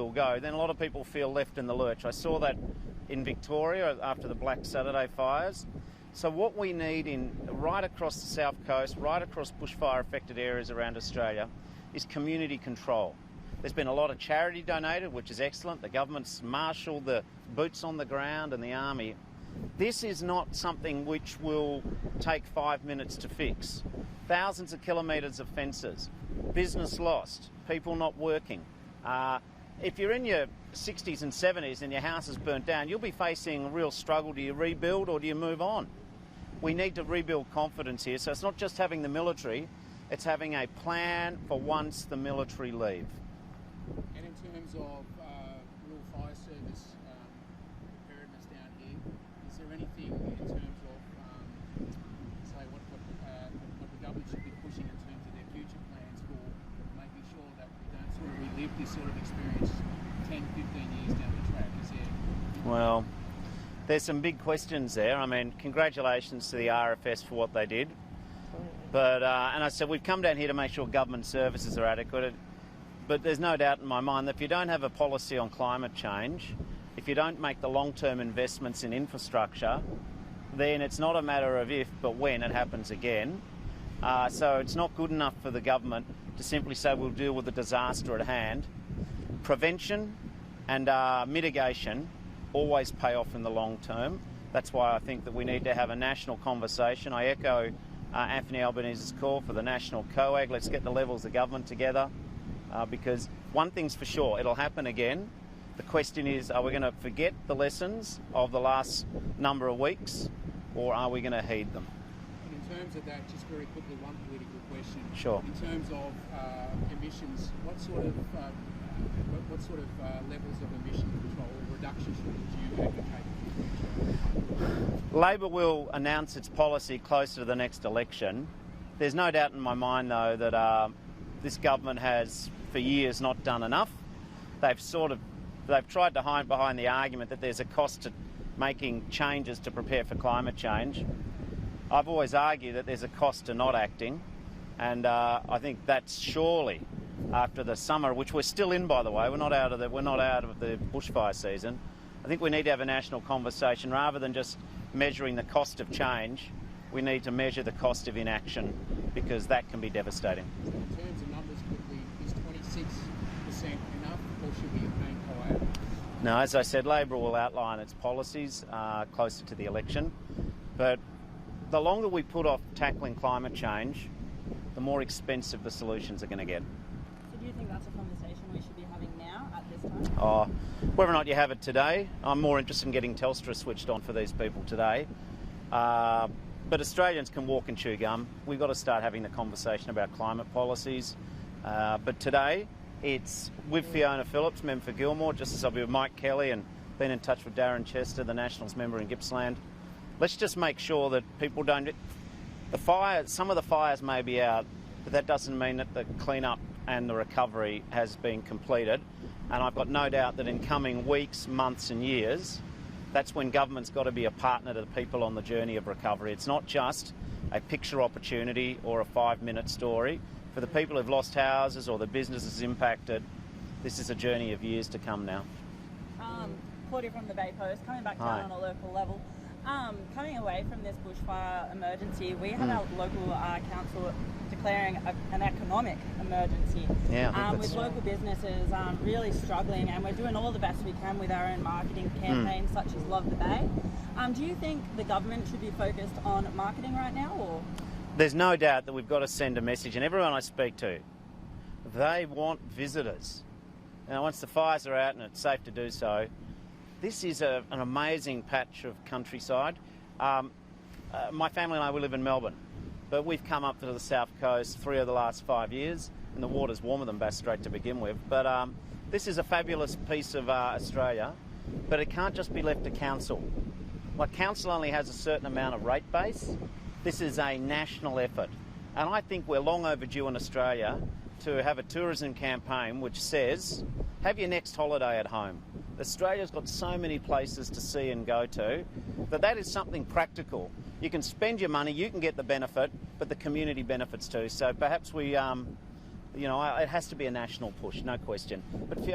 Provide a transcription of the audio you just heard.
will go, then a lot of people feel left in the lurch. I saw that in Victoria after the Black Saturday fires. So what we need right across the south coast, right across bushfire affected areas around Australia, is community control. There's been a lot of charity donated, which is excellent. The government's marshalled the boots on the ground and the army. This is not something which will take 5 minutes to fix. Thousands of kilometres of fences, business lost, people not working. If you're in your 60s and 70s and your house is burnt down, you'll be facing a real struggle. Do you rebuild or do you move on? We need to rebuild confidence here. So it's not just having the military, it's having a plan for once the military leave. And in terms of rural fire service preparedness down here, is there anything in terms of, say, what the government should be pushing in terms of their future plans for making sure that we don't sort of relive this sort of experience 10, 15 years down the track? Is there... Well, there's some big questions there. I mean, congratulations to the RFS for what they did. But, and I said, we've come down here to make sure government services are adequate. But there's no doubt in my mind that if you don't have a policy on climate change, if you don't make the long-term investments in infrastructure, then it's not a matter of if, but when it happens again. So it's not good enough for the government to simply say we'll deal with the disaster at hand. Prevention and mitigation always pay off in the long term. That's why I think that we need to have a national conversation. I echo Anthony Albanese's call for the national COAG. Let's get the levels of government together. Because one thing's for sure, it'll happen again. The question is, are we going to forget the lessons of the last number of weeks, or are we going to heed them? And in terms of that, just very quickly, one political question. Sure. In terms of emissions, what sort of levels of emission control or reduction should you advocate? Labor will announce its policy closer to the next election. There's no doubt in my mind, though, that this government has for years not done enough. They've tried to hide behind the argument that there's a cost to making changes to prepare for climate change. I've always argued that there's a cost to not acting, and I think that's surely after the summer, which we're still in, by the way. We're not out of the bushfire season. I think we need to have a national conversation rather than just measuring the cost of change. We need to measure the cost of inaction, because that can be devastating. In terms of numbers quickly, is 26% enough, or should we aim higher? No, as I said, Labor will outline its policies closer to the election. But the longer we put off tackling climate change, the more expensive the solutions are going to get. So do you think that's a conversation we should be having now at this time? Whether or not you have it today, I'm more interested in getting Telstra switched on for these people today. But Australians can walk and chew gum. We've got to start having the conversation about climate policies. But today, it's with Fiona Phillips, member for Gilmore, just as I'll be with Mike Kelly and been in touch with Darren Chester, the Nationals member in Gippsland. Let's just make sure that people don't... Some of the fires may be out, but that doesn't mean that the clean-up and the recovery has been completed. And I've got no doubt that in coming weeks, months and years, that's when government's got to be a partner to the people on the journey of recovery. It's not just a picture opportunity or a 5-minute story. For the people who've lost houses or the businesses impacted, this is a journey of years to come now. Claudia from the Bay Post, coming back down on a local level. Coming away from this bushfire emergency, we had our local council declaring an economic emergency, with local businesses really struggling, and we're doing all the best we can with our own marketing campaigns such as Love the Bay. Do you think the government should be focused on marketing right now? Or? There's no doubt that we've got to send a message, and everyone I speak to, they want visitors. Now, once the fires are out and it's safe to do so, this is an amazing patch of countryside. My family and I, we live in Melbourne, but we've come up to the south coast 3 of the last 5 years, and the water's warmer than Bass Strait to begin with. But this is a fabulous piece of Australia, but it can't just be left to council. Like, council only has a certain amount of rate base. This is a national effort, and I think we're long overdue in Australia to have a tourism campaign which says, have your next holiday at home. Australia's got so many places to see and go to that is something practical. You can spend your money, you can get the benefit, but the community benefits too. So perhaps we, it has to be a national push, no question. But Fiona